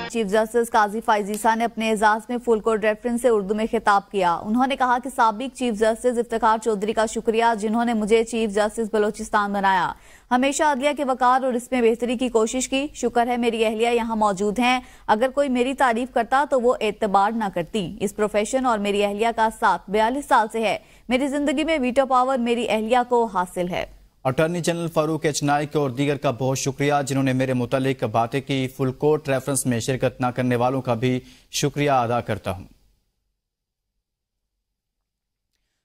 Chief justice काजी फाइज ईसा ने अपने एजाज में फुल कोर्ट रेफरेंस से उर्दू में खिताब किया। उन्होंने कहा कि साबिक चीफ जस्टिस इफ्तिखार चौधरी का शुक्रिया जिन्होंने मुझे चीफ जस्टिस बलोचिस्तान बनाया। हमेशा अदलिया के वकार और इसमें बेहतरी की कोशिश की। शुक्र है मेरी अहलिया यहाँ मौजूद हैं। अगर कोई मेरी तारीफ करता तो वो एतबार न करती। इस प्रोफेशन और मेरी अहलिया का साथ 42 साल से है। मेरी जिंदगी में वीटो पावर मेरी अहलिया को हासिल है। Attorney general Farooq H Naik और दीगर का बहुत शुक्रिया जिन्होंने मेरे मुतालिक बातें की। फुल कोर्ट रेफरेंस में शिरकत न करने वालों का भी शुक्रिया अदा करता हूं।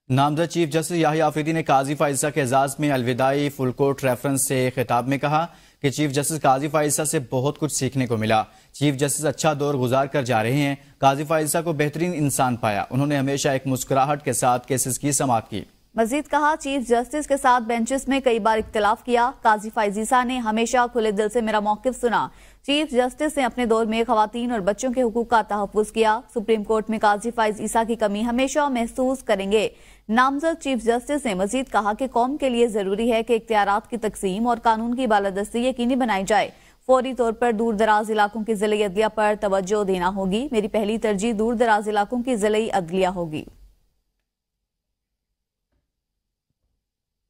नामजद चीफ जस्टिस याहिया आफरीदी ने काजी फाइज ईसा के एजाज में अलविदाई फुल कोर्ट रेफरेंस से खिताब में कहा कि चीफ जस्टिस काजी फाइज ईसा से बहुत कुछ सीखने को मिला। चीफ जस्टिस अच्छा दौर गुजार कर जा रहे हैं। काजी फाइज ईसा को बेहतरीन इंसान पाया। उन्होंने हमेशा एक मुस्कुराहट के साथ केसेस की समाअत की। मजीद कहा, चीफ जस्टिस के साथ बेंचेस में कई बार इख्तिलाफ किया। काजी फाइज ईसा ने हमेशा खुले दिल से मेरा मौकिफ सुना। चीफ जस्टिस ने अपने दौर में खवातीन और बच्चों के हुकूक का तहफ़्फ़ुज़ किया। सुप्रीम कोर्ट में काजी फाइज ईसा की कमी हमेशा महसूस करेंगे। नामजद चीफ जस्टिस ने मजीद कहा कि कौम के लिए जरूरी है कि इख्तियारात की तकसीम और कानून की बालादस्ती यकीनी बनाई जाए। फौरी तौर पर दूर दराज इलाकों की ज़िले अदलिया पर तवज्जो देना होगी। मेरी पहली तरजीह दूर दराज इलाकों की ज़िले अदलिया होगी।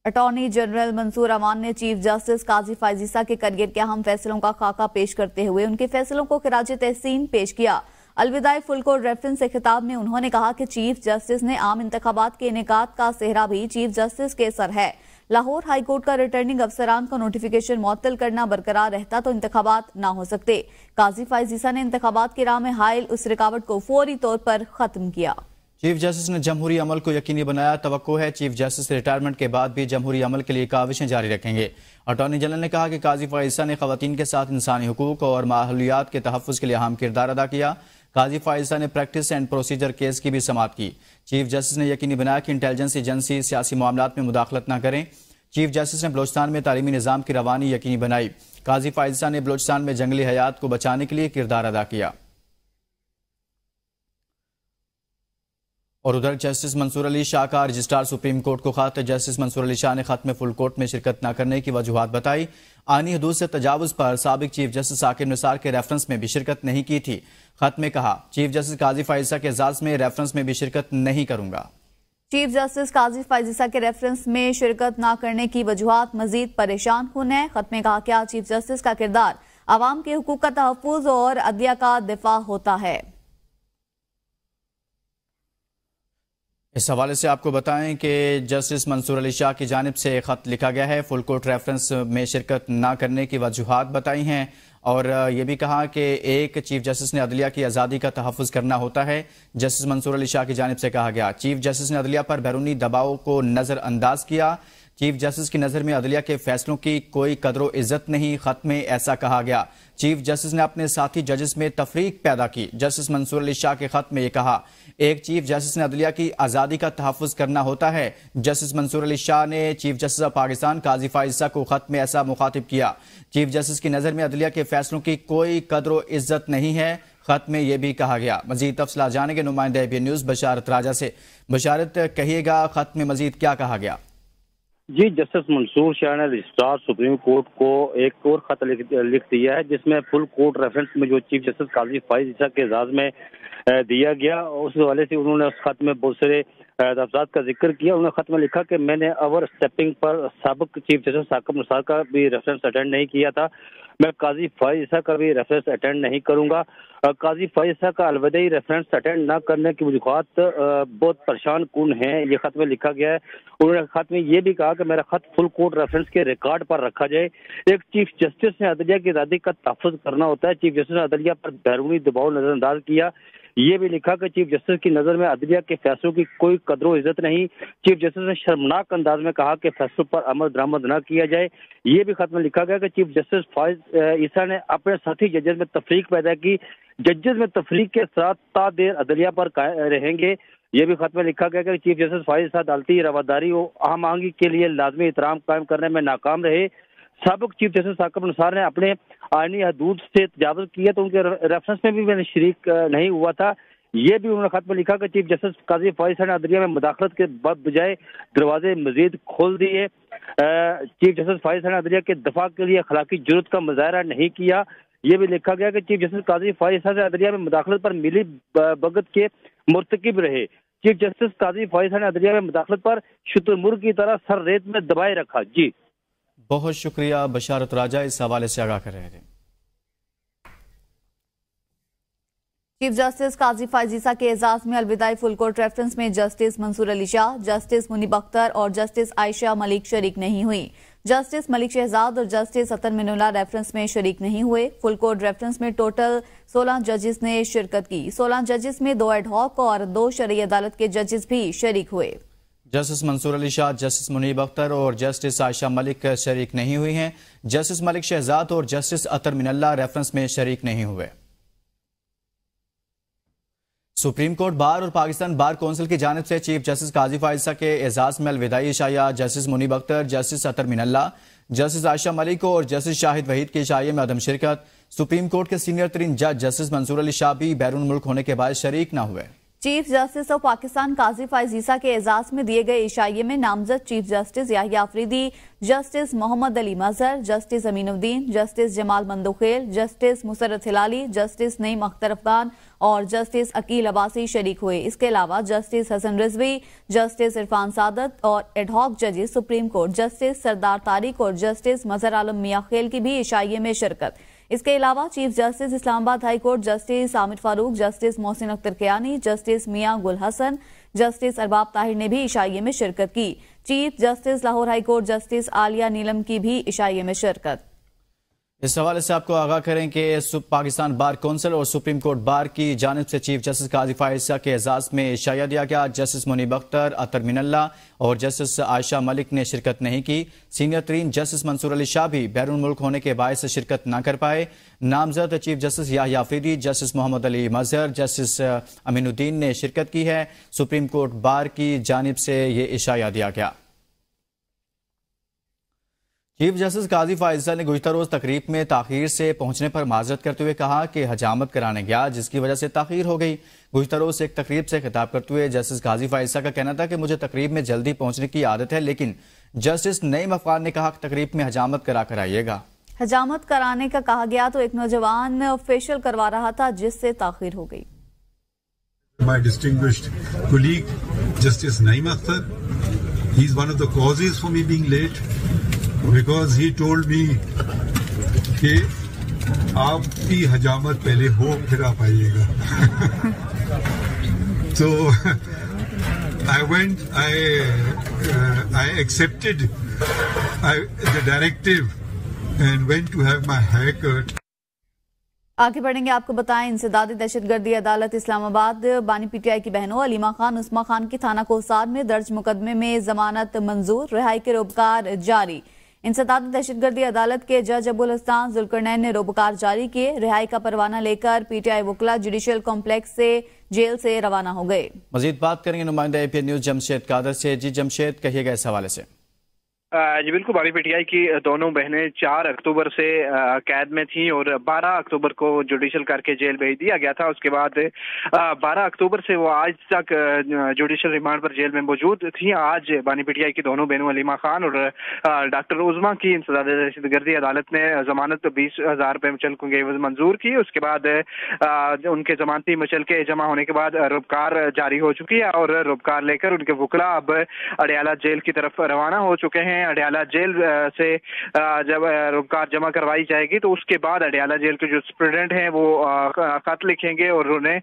अटॉर्नी जनरल मंसूर अमान ने चीफ जस्टिस काजी फाइज ईसा के करियर के अहम फैसलों का खाका पेश करते हुए उनके फैसलों को खिराज तहसीन पेश किया। अलविदाई फुल कोर्ट रेफरेंस से खिताब में उन्होंने कहा कि चीफ जस्टिस ने आम इंतखाबात के इनेकाद का सेहरा भी चीफ जस्टिस के सर है। लाहौर हाई कोर्ट का रिटर्निंग अफसरान का नोटिफिकेशन मुअत्तल करना बरकरार रहता तो इंतखाबात ना हो सकते। काजी फाइज ईसा ने इंतखाबात की राह में हायल उस रुकावट को फौरी तौर पर खत्म किया। चीफ जस्टिस ने जमहूरी अमल को यकीनी बनाया। तवक्को है चीफ जस्टिस रिटायरमेंट के बाद भी जमहूरी अमल के लिए काविशें जारी रखेंगे। अटॉर्नी जनरल ने कहा कि काजी फाइज ईसा ने खवातीन के साथ इंसानी हुकूक और माहौलियात के तहफ़्फ़ुज़ के लिए अहम किरदार अदा किया। काजी फाइज ईसा ने प्रैक्टिस एंड प्रोसीजर केस की भी समाअत की। चीफ जस्टिस ने यकीनी बनाया कि इंटेलिजेंस एजेंसी सियासी मामलात में मुदाखलत न करें। चीफ जस्टिस ने बलोचिस्तान में तालीमी निज़ाम की रवानी यकीनी बनाई। काजी फाइज ईसा ने बलोचिस्तान में जंगली हयात को बचाने के लिए किरदार अदा किया। और उधर जस्टिस मंसूर अली शाह का रजिस्ट्रार सुप्रीम कोर्ट को खत। जस्टिस मंसूर अली शाह ने खत में फुल कोर्ट में शिरकत न करने की वजूहात बताई। आनी हदूद से तजावुज पर साबिक चीफ जस्टिस साकिब निसार के रेफरेंस में भी शिरकत नहीं की थी। खत में कहा, चीफ जस्टिस काजी फाइज ईसा के एजाज में रेफरेंस में भी शिरकत नहीं करूंगा। चीफ जस्टिस काजी फाइज ईसा के रेफरेंस में शिरकत न करने की वजूहात मजीद परेशान कुन है। खत में कहा, क्या चीफ जस्टिस का किरदार अवाम के हुकूक का तहफ़्फ़ुज़ और अदलिया का दिफा होता है। इस हवाले से आपको बताएं कि जस्टिस मंसूर अली शाह की जानिब से खत लिखा गया है। फुल कोर्ट रेफरेंस में शिरकत न करने की वजूहात बताई हैं और ये भी कहा कि एक चीफ जस्टिस ने अदलिया की आज़ादी का तहफ़्फ़ुज़ करना होता है। जस्टिस मंसूर अली शाह की जानिब से कहा गया, चीफ जस्टिस ने अदलिया पर बैरूनी दबाव को नज़रअंदाज किया। चीफ जस्टिस की नज़र में अदलिया के फैसलों की कोई कदर इज्जत नहीं। खत में ऐसा कहा गया। चीफ जस्टिस ने अपने साथी जजेस में तफरीक पैदा की। जस्टिस मंसूर अली शाह के खत में यह कहा, एक चीफ जस्टिस ने अदलिया की आज़ादी का तहफ़्फ़ुज़ करना होता है। जस्टिस मंसूर अली शाह ने chief justice of Pakistan Qazi Faez ईसा को खत में ऐसा मुखातिब किया। चीफ जस्टिस की नज़र में अदलिया के फैसलों की कोई कदर इज्जत नहीं है। खत में यह भी कहा गया। मजीद तफसीलात जानेंगे नुमाइंदे ABN न्यूज़ बशारत राजा से। बशारत, कहिएगा खत में मजीद क्या कहा गया। जी, जस्टिस मंसूर शाह ने रजिस्ट्रार सुप्रीम कोर्ट को एक और खत लिख दिया है जिसमें फुल कोर्ट रेफरेंस में जो चीफ जस्टिस काजी फाइज ईसा के एजाज में दिया गया उस हवाले से उन्होंने उस खत में बहुत सारे तफसात का जिक्र किया। उन्होंने खत में लिखा कि मैंने ओवर स्टेपिंग पर साबिक चीफ जस्टिस साकिब निसार का भी रेफरेंस अटेंड नहीं किया था। मैं काजी फाइज ईसा का भी रेफरेंस अटेंड नहीं करूंगा। काजी फाइज ईसा का अलविदाई रेफरेंस अटेंड न करने की वजूहात बहुत परेशान कुन है, ये खत में लिखा गया है। उन्होंने खत में ये भी कहा कि मेरा खत फुल कोर्ट रेफरेंस के रिकॉर्ड पर रखा जाए। एक चीफ जस्टिस ने अदलिया की आज़ादी का तहफ़्फ़ुज़ करना होता है। चीफ जस्टिस ने अदलिया पर बैरूनी दबाव नजरअंदाज किया। ये भी लिखा कि चीफ जस्टिस की नज़र में अदलिया के फैसलों की कोई कदर इज्जत नहीं। चीफ जस्टिस ने शर्मनाक अंदाज में कहा कि फैसलों पर अमल दरामद न किया जाए। ये भी खत में लिखा गया कि चीफ जस्टिस फाइज ईसा ने अपने साथी जजेस में तफरीक पैदा की। जजेस में तफरीक के साथ तादेर अदलिया पर रहेंगे। ये भी खत में लिखा गया कि चीफ जस्टिस फाइज ईसा अदालती रवादारी और अहम आंगी के लिए लाजमी एहतराम कायम करने में नाकाम रहे। साबिक चीफ जस्टिस साकिब निसार ने अपने आईनी हदूद से तजावुज़ किया तो उनके रेफरेंस में भी मैंने शरीक नहीं हुआ था। ये भी उन्होंने खत में लिखा कि चीफ जस्टिस काजी फाइज ईसा ने अदलिया में मुदाखलत के बजाय दरवाजे मजीद खोल दिए। चीफ जस्टिस फाइज ईसा ने अदलिया के दफा के लिए अखलाकी जुर्रत का मुजाहरा नहीं किया। ये भी लिखा गया कि चीफ जस्टिस काजी फाइज ईसा से अदलिया में मुदाखलत पर मिली भगत के मुर्तकिब रहे। चीफ जस्टिस काजी फाइज ईसा ने अदलिया में मुदाखलत पर शुतुरमुर्ग की तरह सर रेत में दबाए रखा। जी बहुत शुक्रिया बशारत राजा, इस हवाले से आगाह कर रहे थे। चीफ जस्टिस काजी फाइज ईसा के एजाज में अलविदाई फुल कोर्ट रेफरेंस में जस्टिस मंसूर अली शाह, जस्टिस मुनीब अख्तर और जस्टिस आयशा मलिक शरीक नहीं हुई। जस्टिस मलिक शहजाद और जस्टिस अतर मिनुल्लाह रेफरेंस में शरीक नहीं हुए। फुल कोर्ट रेफरेंस में टोटल 16 जजेस ने शिरकत की। 16 जजेस में 2 एडहॉक और 2 शरई अदालत के जजेस भी शरीक हुए। जस्टिस मंसूर अली शाह, जस्टिस मुनीब अख्तर और जस्टिस आयशा मलिक शरीक नहीं हुई हैं। जस्टिस मलिक शहजाद और जस्टिस अतर मिनुल्लाह रेफरेंस में शरीक नहीं हुए। सुप्रीम कोर्ट बार और पाकिस्तान बार कौंसिल की जानिब से चीफ जस्टिस काजी फाइज ईसा के एजाज में अलविदाई इशाया जस्टिस मुनीब अख्तर, जस्टिस अतर मिनुल्लाह, जस्टिस आयशा मलिक और जस्टिस शाहिद वहीद के इशाये में अदम शिरकत। सुप्रीम कोर्ट के सीनियर तरीन जज जस्टिस मंसूर अली शाह भी बैरून मुल्क होने के बाद शरीक न हुए। Chief justice of Pakistan Qazi Faez Isa के एजाज में दिए गए इशाये में नामजद chief justice Yahya Afridi, justice Mohammad Ali Mazhar, justice Aminuddin, justice Jamal Mandokhail, justice Musarrat Hilali, justice Naeem Akhtar Afghan और जस्टिस अकील अब्बासी शरीक हुए। इसके अलावा जस्टिस हसन रिजवी, जस्टिस इरफान सादत और एडहॉक जजेस supreme court justice Sardar Tariq और जस्टिस मजहर आलम मियां खेल की भी इशाये में शिरकत। इसके अलावा chief justice Islamabad high court justice Aamer Farooq, justice Mohsin Akhtar Kayani, justice Mian Gul Hassan, justice Arbab Tahir ने भी इशाये में शिरकत की। Chief justice Lahore high court justice Aalia Neelum की भी इशाये में शिरकत। इस हवाले से आपको आगाह करें कि पाकिस्तान बार कौंसिल और सुप्रीम कोर्ट बार की जानिब से चीफ जस्टिस काजी फाइज ईसा के एजाज में इशाया दिया गया। जस्टिस मुनीब अख्तर, अतर मिनुल्लाह और जस्टिस आयशा मलिक ने शिरकत नहीं की। सीनियर तरीन जस्टिस मंसूर अली शाह भी बैरून मुल्क होने के बायस शिरकत न कर पाए। नामजद chief justice Yahya Afridi, justice Mohammad Ali Mazhar, justice Aminuddin ने शिरकत की है। सुप्रीम कोर्ट बार की जानिब से ये इशाया दिया गया। चीफ जस्टिस काजी फाइज ईसा ने गुज़िश्ता रोज तकरीब में ताखीर से पहुंचने पर माजरत करते हुए कहा कि हजामत कराने गया जिसकी वजह से ताखीर हो गई। गुज़िश्ता रोज एक तकरीब से खिताब करते हुए जस्टिस काजी फाइज ईसा का कहना था कि मुझे तकरीब में जल्दी पहुंचने की आदत है, लेकिन जस्टिस नईम अफगान ने कहा कि तकरीब में हजामत करा कर आइएगा। हजामत कराने का कहा गया तो एक नौजवान फेशियल करवा रहा था जिससे ताखीर हो गई। My distinguished colleague Justice Naeem Akhtar, he is one of the causes for me being late because he told me कि आपकी हजामत पहले हो फिर आप आइएगा। So I went, I accepted the directive and went to have my hair cut. आगे बढ़ेंगे, आपको बताएं इंसदादी दहशतगर्दी अदालत इस्लामाबाद बानी पीटीआई की बहनों अलीमा खान, उस्मा खान की थाना कोसार में दर्ज मुकदमे में जमानत मंजूर, रिहाई के रोबकार जारी। इंसदादी दहशतगर्दी अदालत के जज अबुल हसन जुल्करनैन ने रोबकार जारी किए। रिहाई का परवाना लेकर पीटीआई वकला जुडिशियल कॉम्प्लेक्स से जेल से रवाना हो गए। मजीद बात करेंगे नुमाइंदा एपीएन न्यूज जमशेद कादर से। जी जमशेद, कहिएगा इस हवाले से। जी बिल्कुल, बानी पीटीआई की दोनों बहनें 4 अक्टूबर से कैद में थीं और 12 अक्टूबर को जुडिशल करके जेल भेज दिया गया था। उसके बाद 12 अक्टूबर से वो आज तक जुडिशल रिमांड पर जेल में मौजूद थीं। आज बानी पीटीआई की दोनों बहनों अलीमा खान और डॉक्टर उज़मा की इंसदादी दहशतगर्दी अदालत ने जमानत 20,000 रुपये मुचलकों के एवज मंजूर की। उसके बाद उनके जमानती मुचलके जमा होने के बाद रोबकार जारी हो चुकी है और रोबकार लेकर उनके वकला अब अडयाला जेल की तरफ रवाना हो चुके हैं। अडयाला जेल से जब रोबकार जमा करवाई जाएगी तो उसके बाद अडयाला जेल के जो सुप्रिटेंडेंट हैं वो खत लिखेंगे और उन्हें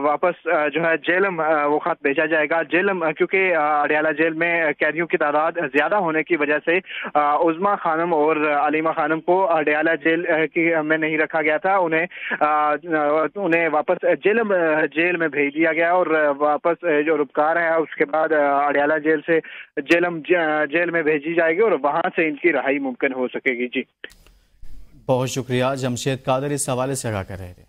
वापस जो है जेलम वो खत भेजा जाएगा। जेलम क्योंकि अडयाला जेल में कैदियों की तादाद ज्यादा होने की वजह से उज़मा खानम और अलीमा खानम को अडयाला जेल की में नहीं रखा गया था, उन्हें वापस जेल में भेज दिया गया और वापस जो रोबकार है उसके बाद अडयाला जेल से जेल में भेजी जाएगी और वहां से इनकी रिहाई मुमकिन हो सकेगी। जी बहुत शुक्रिया जमशेद कादर, इस हवाले से आगाह कर रहे थे।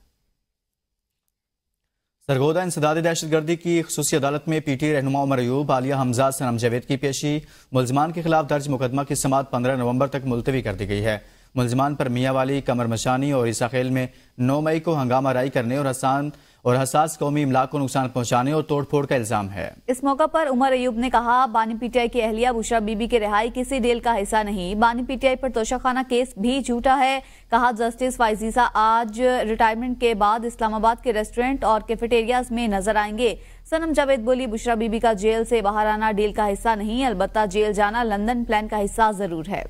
सरगोदा इंसदादी दहशतगर्दी की खुसूसी अदालत में पीटी रहनुमा उमर अयूब, आलिया हमजा, सनम जावेद की पेशी। मुलजमान के खिलाफ दर्ज मुकदमा की समाअत 15 नवंबर तक मुलतवी कर दी गई है। मुलजमान पर मियाँ वाली, कमर मशानी और ईसा खेल में 9 मई को हंगामा राई करने और हसान और हसास कौमी इमलाक को नुकसान पहुंचाने और तोड़फोड़ का इल्जाम है। इस मौका पर उमर अयूब ने कहा, बानी पीटीआई की अहलिया बुशरा बीबी की रिहाई किसी डील का हिस्सा नहीं। बानी पीटीआई पर तोशाखाना केस भी झूठा है। कहा, जस्टिस फाइजीसा आज रिटायरमेंट के बाद इस्लामाबाद के रेस्टोरेंट और कैफेटेरियाज में नजर आएंगे। सनम जावेद बोली, बुशरा बीबी का जेल से बाहर आना डील का हिस्सा नहीं, अलबत्ता जेल जाना लंदन प्लान का हिस्सा जरूर है।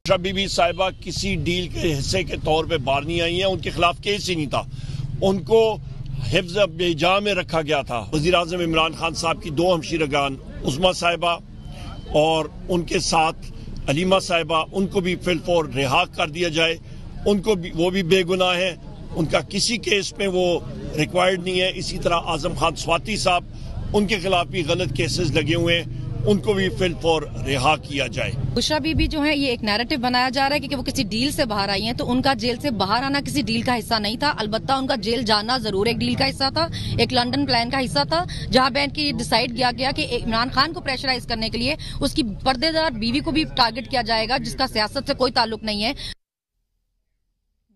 बुशरा बीबी साहिबा किसी डील के हिस्से के तौर पे बाहर नहीं आई हैं, उनके खिलाफ केस ही नहीं था। उनको हिफ्ज बेजा में रखा गया था। वज़ीर आज़म इमरान खान साहब की दो हमशीरगान उस्मा साहिबा और उनके साथ अलीमा साहिबा, उनको भी फिलफौर रिहा कर दिया जाए। उनको भी, वो भी बेगुनाह है, उनका किसी केस में वो रिक्वायर्ड नहीं है। इसी तरह आजम खान स्वाति साहब, उनके खिलाफ भी गलत केसेस लगे हुए हैं, उनको भी फिलफौर रिहा किया जाए। बुशरा बीबी जो है, ये एक नैरेटिव बनाया जा रहा है कि वो किसी डील से बाहर आई हैं, तो उनका जेल से बाहर आना किसी डील का हिस्सा नहीं था। अलबत्ता उनका जेल जाना जरूर एक डील का हिस्सा था, एक लंदन प्लान का हिस्सा था, जहां बैठ के डिसाइड किया गया कि इमरान खान को प्रेशराइज करने के लिए उसकी पर्देदार बीवी को भी टारगेट किया जाएगा, जिसका सियासत से कोई ताल्लुक नहीं है।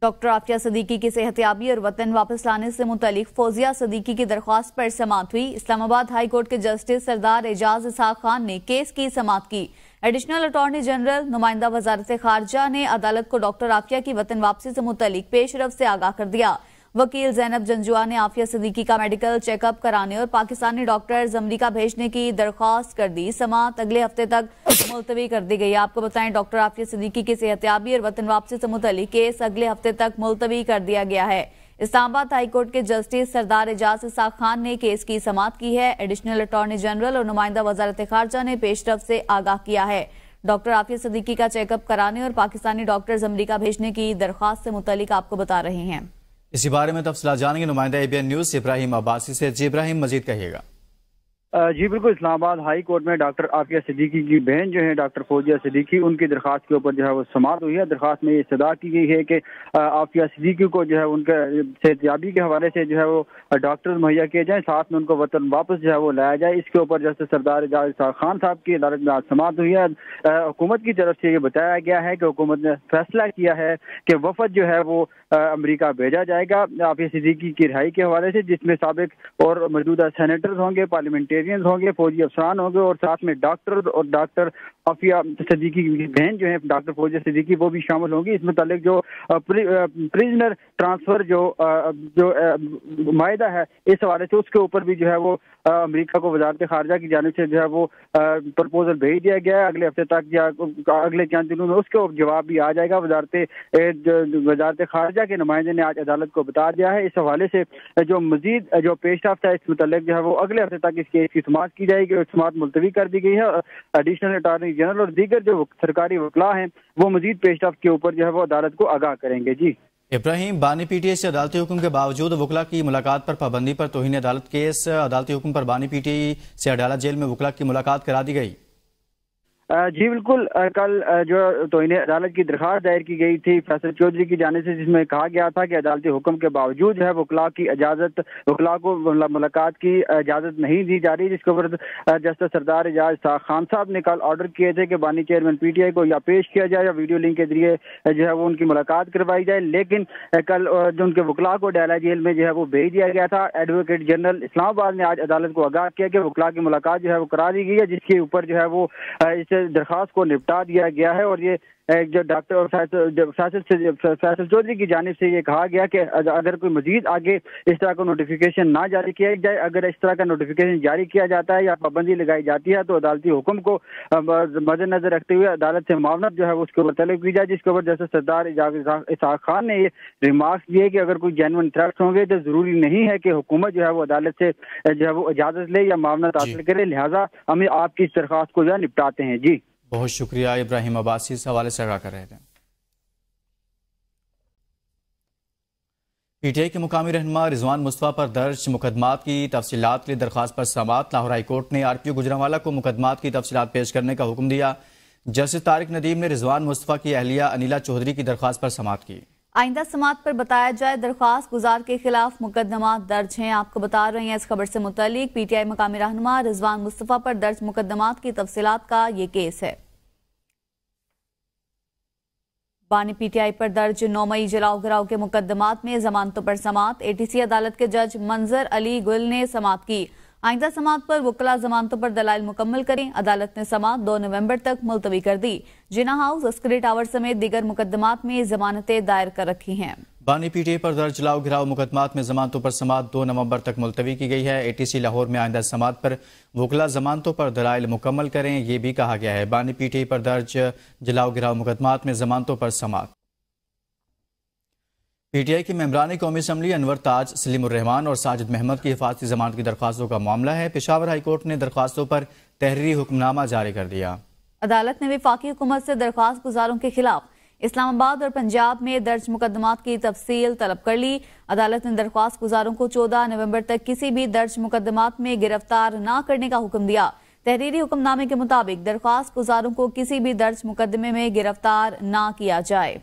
डॉक्टर आफिया सदीकी की सेहतयाबी और वतन वापस लाने से मुतालिक फौजिया सदीकी की दरख्वास्त पर समाअत हुई। इस्लामाबाद हाई कोर्ट के जस्टिस सरदार एजाज इसहाक खान ने केस की समाअत की। एडिशनल अटॉर्नी जनरल नुमाइंदा वजारत खारजा ने अदालत को डॉक्टर आफिया की वतन वापसी से मुतालिक पेशरफ से आगाह कर दिया। वकील जैनब जंजुआ ने आफिया सदीकी का मेडिकल चेकअप कराने और पाकिस्तानी डॉक्टर्स अमरीका भेजने की दरख्वास्त कर दी। समाअत अगले हफ्ते तक मुलतवी कर दी गई। आपको बताएं, डॉक्टर आफिया सदीकी की सेहतयाबी और वतन वापसी से मुतालिक केस अगले हफ्ते तक मुलतवी कर दिया गया है। इस्लामाबाद हाई कोर्ट के जस्टिस सरदार एजाज इसहाक खान ने केस की समाअत की है। एडिशनल अटॉर्नी जनरल और नुमाइंदा वजारत खारजा ने पेशरफ से आगाह किया है। डॉक्टर आफिया सदीकी का चेकअप कराने और पाकिस्तानी डॉक्टर्स अमरीका भेजने की दरख्वास्त से मुतालिक आपको बता रहे हैं। इसी बारे में तफसीलात जानेंगे नुमाइंदा ABN न्यूज इब्राहिम अब्बासी से। जी इब्राहिम, मजीद कहिएगा। जी बिल्कुल, इस्लामाबाद हाई कोर्ट में डॉक्टर आफिया सिद्दीकी की बहन जो है डॉक्टर फौजिया सिद्दीकी, उनकी दरख्वास्त के ऊपर जो है वो समाअत हुई है। दरख्वास्त में ये सदा की गई है कि आफिया सिद्दीकी को जो है उनके सेहतयाबी के हवाले से जो है वो डॉक्टर मुहैया किए जाए, साथ में उनको वतन वापस जो है वो लाया जाए। इसके ऊपर जस्टिस सरदार एजाज इसहाक खान साहब की अदालत में आज समाअत हुई है। हुकूमत की तरफ से ये बताया गया है कि हुकूमत ने फैसला किया है कि वफद जो है वो अमरीका भेजा जाएगा आफिया सिद्दीकी की रिहाई के हवाले से, जिसमें साबिक और मौजूदा सेनेटर्स होंगे, पार्लियामेंटेरियन होंगे, फौजी अफसरान होंगे और साथ में डॉक्टर और डॉक्टर आफिया सिद्दीकी की बहन जो है डॉक्टर फौजिया सिद्दीकी वो भी शामिल होंगी। इस मुतालिक जो प्रिजनर ट्रांसफर जो मायदा है, इस हवाले से उसके ऊपर भी जो है वो अमेरिका को वजारत खारजा की जानिब से जो है वो प्रपोजल भेज दिया गया है। अगले हफ्ते तक या अगले चंद दिनों में उसके जवाब भी आ जाएगा। वजारत खारजा के नुमाइंदे ने आज अदालत को बता दिया है। इस हवाले से जो मजीद जो पेशरफ्त है इस मुतालिक जो है वो अगले हफ्ते तक इस केस की समाअत की जाएगी और समाअत मुलतवी कर दी गई है। एडिशनल अटॉर्नी जनरल और दीगर जो सरकारी वकला हैं वो मजीद पेशरफ्त के ऊपर जो है वो अदालत को आगाह करेंगे। जी इब्राहिम, बानी पीटीआई से अदालती हुक्म के बावजूद वकला की मुलाकात पर पाबंदी पर तौहीन अदालत केस, अदालती हुक्म पर बानी पीटीआई से अडाला जेल में वकला की मुलाकात करा दी गई। जी बिल्कुल, कल जो तौहीन अदालत की दरख्वास्त दायर की गई थी फैसल चौधरी की जाने से, जिसमें कहा गया था कि अदालती हुक्म के बावजूद जो है वकला को मुलाकात की इजाज़त नहीं दी जा रही, जिसके ऊपर जस्टिस सरदार एजाज इसहाक खान साहब ने कल ऑर्डर किए थे कि बानी चेयरमैन पीटीआई को या पेश किया जाए या वीडियो लिंक के जरिए जो है वो उनकी मुलाकात करवाई जाए। लेकिन कल जो उनके वकला को डाला जेल में जो है वो भेज दिया गया था। एडवोकेट जनरल इस्लामाबाद ने आज अदालत को आगाह किया कि वकला की मुलाकात जो है वो करा दी गई है, जिसके ऊपर जो है वो इस दरख्वास्त को निपटा दिया गया है। और ये जो डॉक्टर फैसल चौधरी की जानिब से ये कहा गया कि अगर कोई मजीद आगे इस तरह का नोटिफिकेशन ना जारी किया जाए, अगर इस तरह का नोटिफिकेशन जारी किया जाता है या पाबंदी लगाई जाती है, तो अदालती हुक्म को मद्देनजर रखते हुए अदालत से मामलत जो है उसके ऊपर तलब की जाए। जिसके ऊपर जैसे सरदार इसहाक खान ने ये रिमार्क्स दिए कि अगर कोई जेन्युइन थ्रेट्स होंगे तो जरूरी नहीं है कि हुकूमत जो है वो अदालत से जो है वो इजाजत ले या मामलत हासिल करे, लिहाजा हमें आपकी इस दरख्वास्त को जो है निपटाते हैं। जी बहुत शुक्रिया इब्राहिम अब्बासी, इस हवाले से आगाह कर रहे थे। पीटीआई के मुकामी रहनुमा रिजवान मुस्तफा पर दर्ज मुकदमात की तफसीलात के लिए दरख्वास्त पर समाअत। लाहौर हाई कोर्ट ने आरपीओ गुजरांवाला को मुकदमात की तफसीलात पेश करने का हुक्म दिया। जस्टिस तारिक नदीम ने रिजवान मुस्तफा की अहलिया अनिला चौधरी की दरख्वास्त पर समाअत की। आइंदा समाअत पर बताया जाए दरख्वास्त गुजार के खिलाफ मुकदमा दर्ज हैं। आपको बता रहे हैं इस खबर से मुतालिक पीटीआई मकामी रहनुमा रिजवान मुस्तफा पर दर्ज मुकदमात की तफसीलात का ये केस है। बानी पीटीआई पर दर्ज 9 मई जलाओ घराव के मुकदमात में जमानतों पर समात। एटीसी अदालत के जज मंजर अली गुल ने समात की। आइंदा समात पर वकला जमानतों पर दलाइल मुकम्मल करें। अदालत ने समात 2 नवंबर तक मुलतवी कर दी। जिना हाउस, अस्करी टावर समेत दीगर मुकदमात में जमानतें दायर कर रखी हैं। बानी पीटीआई पर दर्ज जलाओ घिराव मुकदमात में जमानतों पर समात 2 नवंबर तक मुलतवी की गई है। एटीसी लाहौर में आइंदा समात पर वकला जमानतों पर दलाइल मुकम्मल करें, ये भी कहा गया है। बानी पीटीआई पर दर्ज जलाओ घिराव मुकदमात में जमानतों पर समात। पीटीआई की मेंबरान कौमी असम्बली अनवर ताज, सलीमुर रहमान और साजिद महमद की हिफाजती जमानत की दरख्वास्तों का मामला है। पेशावर हाईकोर्ट ने दरख्वास्तों पर तहरीरी हुक्मनामा जारी कर दिया। अदालत ने वफाकी हुकूमत से दरख्वास्त गुजारों के खिलाफ इस्लामाबाद और पंजाब में दर्ज मुकदमात की तफसील तलब कर ली। अदालत ने दरख्वास्त गुजारों को 14 नवंबर तक किसी भी दर्ज मुकदमात में गिरफ्तार न करने का हुक्म दिया। तहरीरी हुक्मनामे के मुताबिक दरख्वास्त गुजारों को किसी भी दर्ज मुकदमे में गिरफ्तार न किया जाए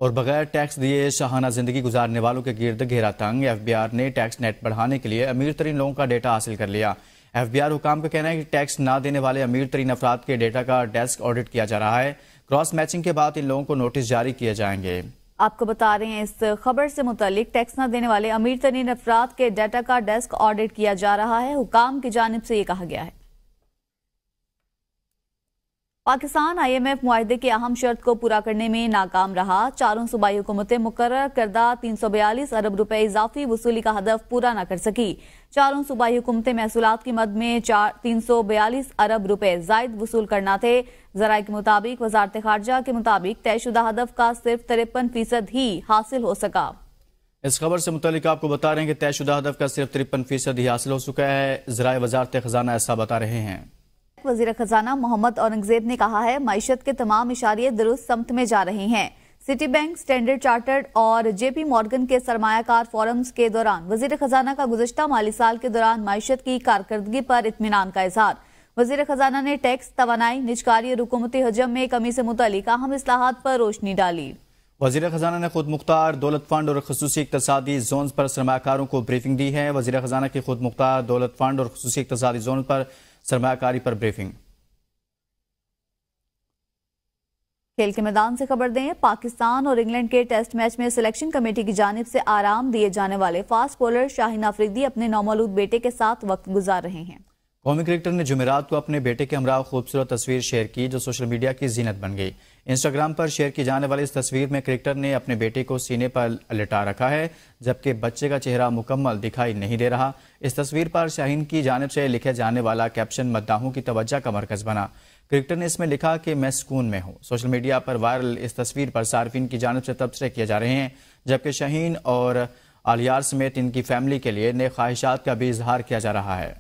और बगैर टैक्स दिए शाहाना जिंदगी गुजारने वालों के गिर्द घेरा तंग। एफबीआर ने टैक्स नेट बढ़ाने के लिए अमीर तरीन लोगों का डेटा हासिल कर लिया। एफबीआर हुकाम का कहना है कि टैक्स ना देने वाले अमीर तरीन अफराद के डेटा का डेस्क ऑडिट किया जा रहा है। क्रॉस मैचिंग के बाद इन लोगों को नोटिस जारी किए जाएंगे। आपको बता रहे हैं इस खबर से मुतालिक टैक्स न देने वाले अमीर तरीन अफराद के डाटा का डेस्क ऑडिट किया जा रहा है। हुकाम की जानिब से ये कहा गया है। पाकिस्तान IMF मुआहदे की अहम शर्त को पूरा करने में नाकाम रहा। चारों सूबाई हुकूमतें मुकर्रर करदा 342 अरब रुपए इजाफी वसूली का हदफ पूरा न कर सकी। चारों सूबाई हुकूमतें महसूलात की मद में 342 अरब रुपए जायद वसूल करना थे। जराये के मुताबिक वजारत खारजा के मुताबिक तयशुदा हदफ का सिर्फ 53% ही हासिल हो सका। इस खबर से मुतालिक आपको बता रहे हैं कि तयशुदा हदफ का सिर्फ 53% ही हासिल हो चुका है। जराये वजारत खजाना ऐसा बता रहे हैं। वजीर खजाना मोहम्मद औरंगजेब ने कहा है मईशत के तमाम इशारे दुरुस्त समत में जा रहे हैं। सिटी बैंक, स्टैंडर्ड चार्टर्ड और JP मॉर्गन के सरमायाकार फोरम्स के दौरान वजीर खजाना का गुज़श्ता माली साल के दौरान मईशत की कारकर्दगी पर इत्मीनान का इजहार। वजीर खजाना ने टैक्स, तवानाई, निजकारी और हुकूमती हजम में कमी से मुतालिक अहम इस्लाहात पर रोशनी डाली। वजीर खजाना ने खुद मुख्तार दौलत फंड और खसूसी इक्तसादी जोन पर सरमाकारों को ब्रीफिंग दी है। वजीर खजाना की खुद मुख्तार दौलत फंड और खसूसी इक्तसादी जोन पर सरमाकारी पर ब्रीफिंग। खेल के मैदान से खबर दें, पाकिस्तान और इंग्लैंड के टेस्ट मैच में सिलेक्शन कमेटी की जानिब से आराम दिए जाने वाले फास्ट बॉलर शाहीन अफरीदी अपने नौमौलूद बेटे के साथ वक्त गुजार रहे हैं। कौमी क्रिकेटर ने जुमेरात को अपने बेटे के हमरा खूबसूरत तस्वीर शेयर की जो सोशल मीडिया की जीनत बन गई। इंस्टाग्राम पर शेयर की जाने वाली इस तस्वीर में क्रिकेटर ने अपने बेटे को सीने पर लिटा रखा है जबकि बच्चे का चेहरा मुकम्मल दिखाई नहीं दे रहा। इस तस्वीर पर शाहीन की जानिब से लिखे जाने वाला कैप्शन मद्दाहों की तवज्जो का मरकज बना। क्रिकेटर ने इसमें लिखा कि मैं सुकून में हूँ। सोशल मीडिया पर वायरल इस तस्वीर पर सार्फिन की जानिब से तबसरे किए जा रहे हैं जबकि शाहीन और आलियार समेत इनकी फैमिली के लिए नए ख्वाहिशात का भी इजहार किया जा रहा है।